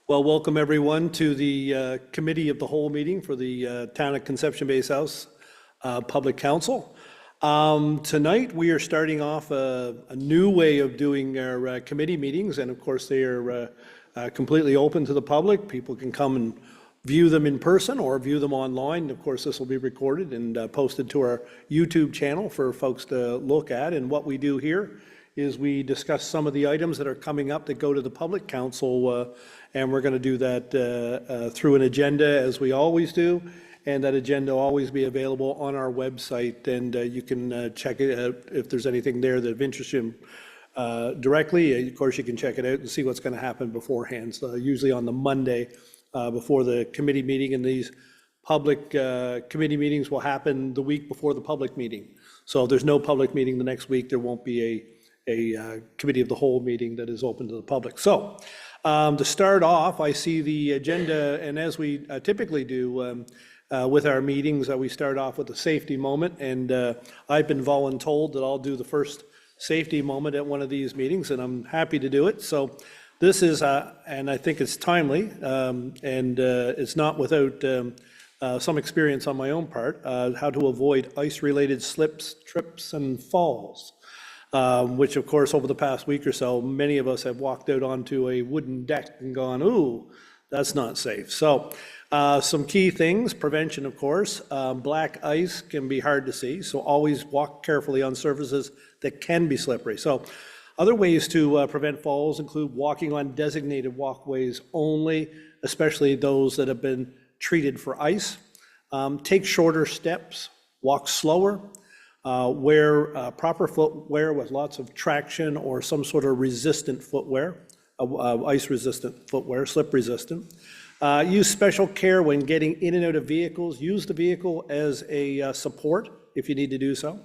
Well, welcome everyone to the Committee of the Whole meeting for the Town of Conception Bay South Public Council. Tonight we are starting off a new way of doing our committee meetings, and of course they are completely open to the public. People can come and view them in person or view them online. Of course, this will be recorded and posted to our YouTube channel for folks to look at. And what we do here is we discuss some of the items that are coming up that go to the Public Council, and we're going to do that through an agenda as we always do, and that agenda will always be available on our website, and you can check it out if there's anything there that interests you directly. Of course, you can check it out and see what's going to happen beforehand. So usually on the Monday before the committee meeting, and these public committee meetings will happen the week before the public meeting. So if there's no public meeting the next week, there won't be a committee of the whole meeting that is open to the public. So to start off, I see the agenda, and as we typically do with our meetings, we start off with a safety moment, and I've been voluntold that I'll do the first safety moment at one of these meetings, and I'm happy to do it. So this is, and I think it's timely, and it's not without some experience on my own part, how to avoid ice-related slips, trips, and falls. Which of course over the past week or so, many of us have walked out onto a wooden deck and gone, ooh, that's not safe. So some key things, prevention of course, black ice can be hard to see, so always walk carefully on surfaces that can be slippery. So other ways to prevent falls include walking on designated walkways only, especially those that have been treated for ice. Take shorter steps, walk slower. Wear proper footwear with lots of traction or some sort of resistant footwear, ice-resistant footwear, slip-resistant. Use special care when getting in and out of vehicles. Use the vehicle as a support if you need to do so.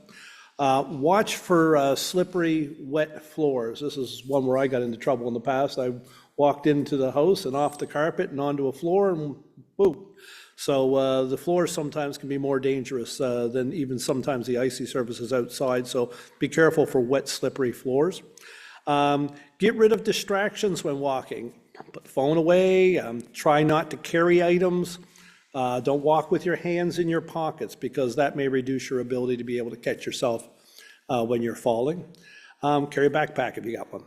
Watch for slippery, wet floors. This is one where I got into trouble in the past. I walked into the house and off the carpet and onto a floor and boom. So the floors sometimes can be more dangerous than even sometimes the icy surfaces outside. So be careful for wet, slippery floors. Get rid of distractions when walking. Put the phone away. Try not to carry items. Don't walk with your hands in your pockets because that may reduce your ability to be able to catch yourself when you're falling. Carry a backpack if you got one.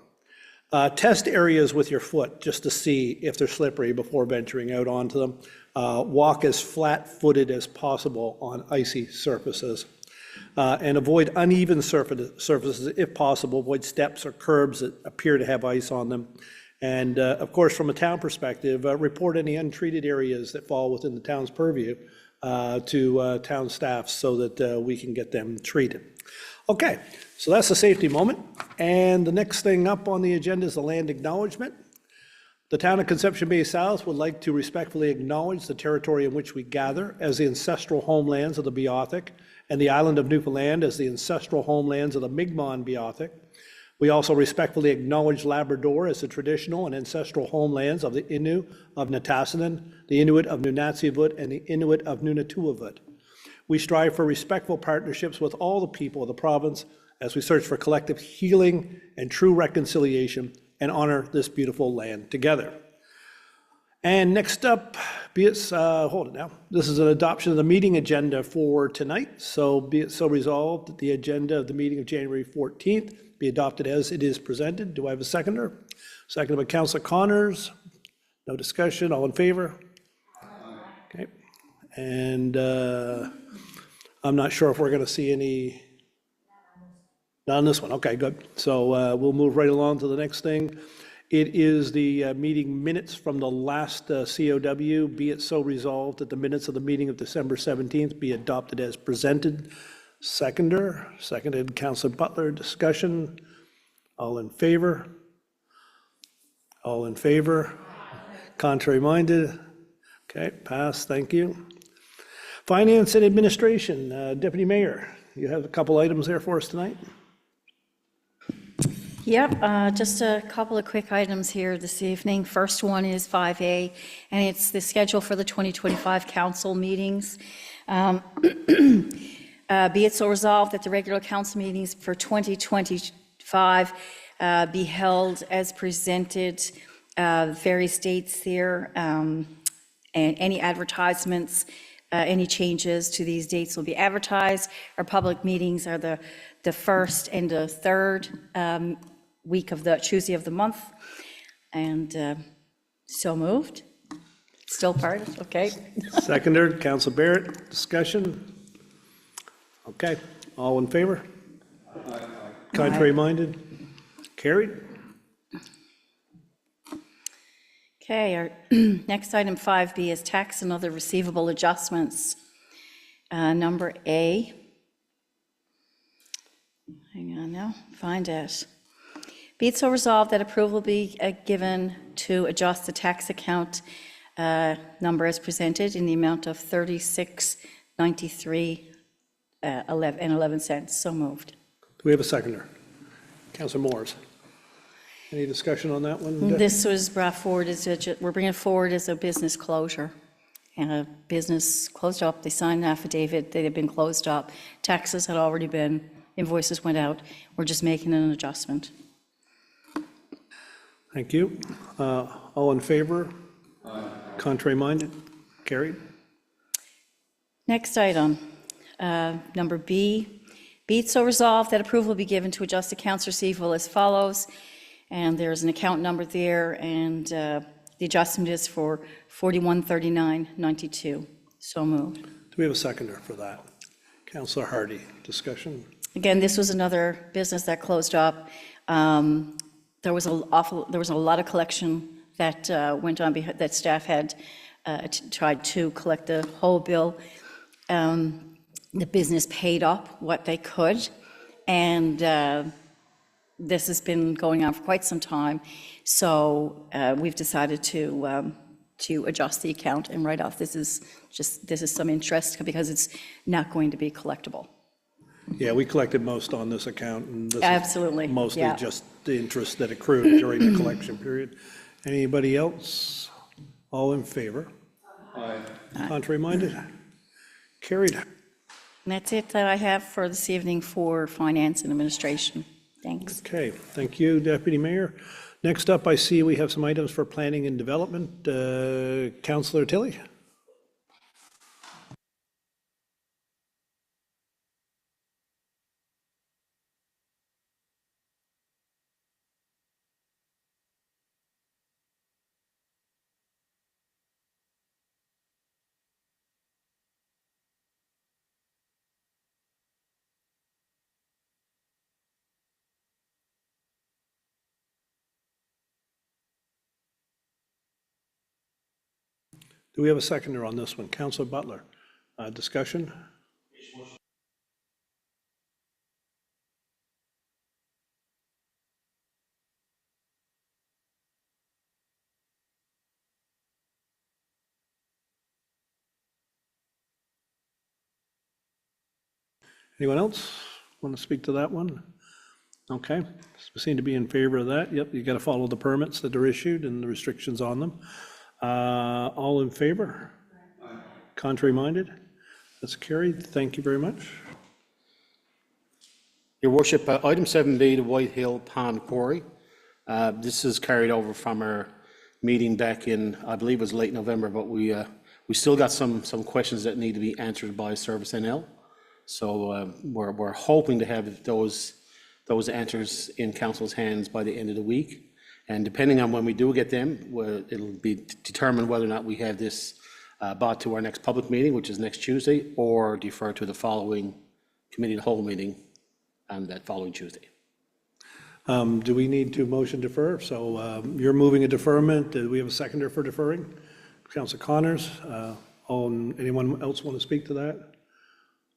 Test areas with your foot just to see if they're slippery before venturing out onto them. Walk as flat-footed as possible on icy surfaces. And avoid uneven surfaces if possible. Avoid steps or curbs that appear to have ice on them. And of course, from a town perspective, report any untreated areas that fall within the town's purview to town staff so that we can get them treated. Okay, so that's the safety moment. And the next thing up on the agenda is the land acknowledgement. The Town of Conception Bay South would like to respectfully acknowledge the territory in which we gather as the ancestral homelands of the Beothuk, and the island of Newfoundland as the ancestral homelands of the Mi'kmaq Beothuk. We also respectfully acknowledge Labrador as the traditional and ancestral homelands of the Innu of Nitassinan, the Inuit of Nunatsiavut, and the Inuit of Nunatuavut. We strive for respectful partnerships with all the people of the province as we search for collective healing and true reconciliation and honor this beautiful land together. And next up, hold it now. This is an adoption of the meeting agenda for tonight. So be it so resolved that the agenda of the meeting of January 14th be adopted as it is presented. Do I have a seconder? Seconded by Councillor Connors. No discussion, all in favor? Okay. And I'm not sure if we're going to see any, not on this one. Okay, good. So we'll move right along to the next thing. It is the meeting minutes from the last COW. Be it so resolved that the minutes of the meeting of December 17th be adopted as presented. Seconded Councillor Butler. Discussion. All in favor? All in favor? Contrary minded? Okay, pass. Thank you. Finance and Administration. Deputy Mayor, you have a couple items there for us tonight? Yep, just a couple of quick items here this evening. First one is 5A, and it's the schedule for the 2025 council meetings. Be it so resolved that the regular council meetings for 2025 be held as presented various dates there, and any advertisements, any changes to these dates will be advertised. Our public meetings are the first and the third week of the Tuesday of the month. And so moved. Still part of, okay. Seconder, Council Barrett, discussion? Okay, all in favor? Contrary minded? Carried? Okay, our next item 5B is tax and other receivable adjustments. Number A. Hang on now, find it. Be it so resolved that approval be given to adjust the tax account number as presented in the amount of $36.93.11. So moved. Do we have a seconder? Councilor Moores. Any discussion on that one? This was brought forward as, we're bringing it forward as a business closure. And a business closed up, they signed an affidavit, they had been closed up, taxes had already been, invoices went out, we're just making an adjustment. Thank you. All in favor? Contrary minded? Carried? Next item, number B. Be it so resolved that approval be given to adjust accounts receivable as follows. And there's an account number there, and the adjustment is for $4139.92. So moved. Do we have a seconder for that? Councilor Hardy, discussion? Again, this was another business that closed up. There was a lot of collection that went on, that staff had tried to collect the whole bill. The business paid up what they could, and this has been going on for quite some time. So we've decided to adjust the account and write off. This is some interest because it's not going to be collectible. Yeah, we collected most on this account, and this Absolutely, is mostly yeah. just the interest that accrued during the collection period. Anybody else? All in favor? Aye. Contrary minded? Carried. And that's it that I have for this evening for finance and administration. Thanks. Okay, thank you, Deputy Mayor. Next up, I see we have some items for planning and development. Councillor Tilley? Do we have a seconder on this one? Councillor Butler, discussion? Anyone else want to speak to that one? Okay, we seem to be in favor of that. Yep, you got to follow the permits that are issued and the restrictions on them. All in favor? Aye. Contrary minded? That's carried. Thank you very much. Your Worship, item 7B, the White Hill Pond Quarry. This is carried over from our meeting back in, I believe it was late November, but we still got some questions that need to be answered by Service NL. So we're hoping to have those answers in Council's hands by the end of the week. And depending on when we do get them, it'll be determined whether or not we have this brought to our next public meeting, which is next Tuesday, or defer to the following committee of the whole meeting on that following Tuesday. Do we need to motion defer? So you're moving a deferment. Do we have a seconder for deferring? Councillor Connors. Anyone else want to speak to that?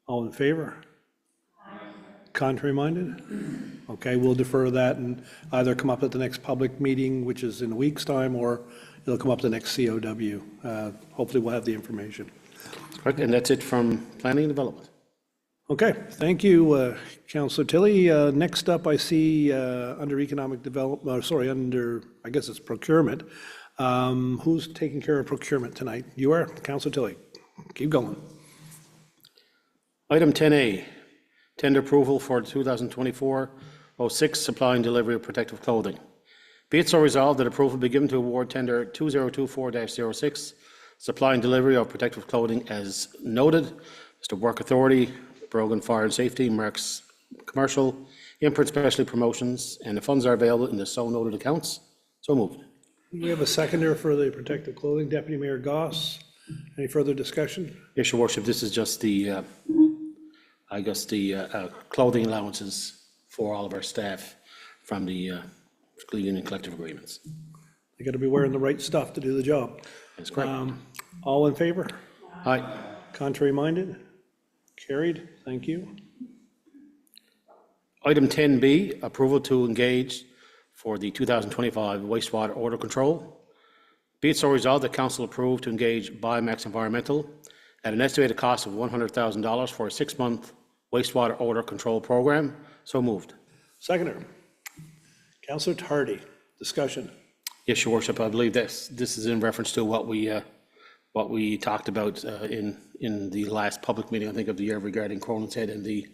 All in favor? Contrary minded? Okay, we'll defer that and either come up at the next public meeting, which is in a week's time, or it'll come up the next COW. Hopefully we'll have the information. Correct, and that's it from Planning and Development. Okay, thank you, Councillor Tilley. Next up, I see under economic development, under, I guess it's procurement. Who's taking care of procurement tonight? You are, Councillor Tilley. Keep going. Item 10A, tender approval for 2024-06 supply and delivery of protective clothing. Be it so resolved that approval be given to award tender 2024-06, supply and delivery of protective clothing as noted. Mr. Work Authority, Brogan Fire and Safety, Marks Commercial, Imprint Specialty Promotions, and the funds are available in the so noted accounts. So moved. We have a seconder for the protective clothing, Deputy Mayor Goss. Any further discussion? Yes, Your Worship, this is just the, I guess, the clothing allowances for all of our staff from the union collective agreements. They got to be wearing the right stuff to do the job. That's correct. All in favor? Aye. Contrary minded? Carried. Thank you. Item 10B, approval to engage for the 2025 wastewater order control. Be it so resolved that council approved to engage Biomax Environmental at an estimated cost of $100,000 for a 6-month wastewater order control program. So moved. Seconder. Councillor Tardy, discussion. Yes, Your Worship, I believe this is in reference to what we talked about in the last public meeting, I think, of the year regarding Cronin's Head and the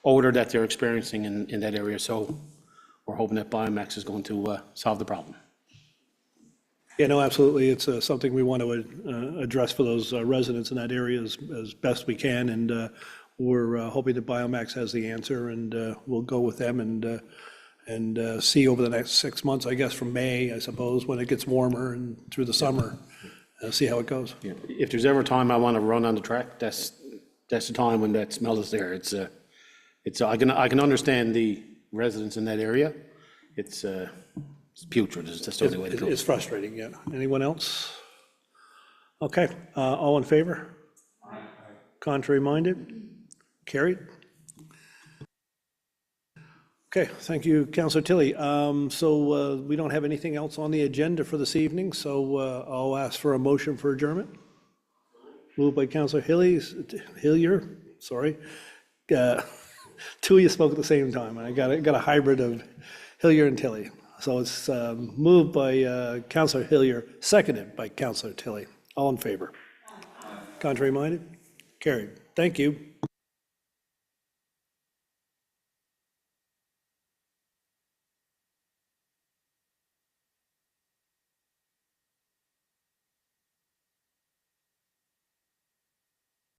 odor that they're experiencing in that area. So we're hoping that Biomax is going to solve the problem. Yeah, no, absolutely. It's something we want to address for those residents in that area as best we can. And we're hoping that Biomax has the answer, and we'll go with them and see over the next 6 months, I guess, from May, I suppose, when it gets warmer and through the summer, see how it goes. Yeah. If there's ever a time I want to run on the track, that's the time when that smell is there. I can understand the residents in that area. It's putrid. It's just the only way to go. It's frustrating, yeah. Anyone else? Okay, all in favor? Contrary minded? Carried? Okay, thank you, Councillor Tilley. So we don't have anything else on the agenda for this evening, so I'll ask for a motion for adjournment. Moved by Councillor Hillier, sorry. Two of you spoke at the same time. I got a hybrid of Hillier and Tilley. So it's moved by Councillor Hillier, seconded by Councillor Tilley. All in favor? Contrary minded? Carried. Thank you.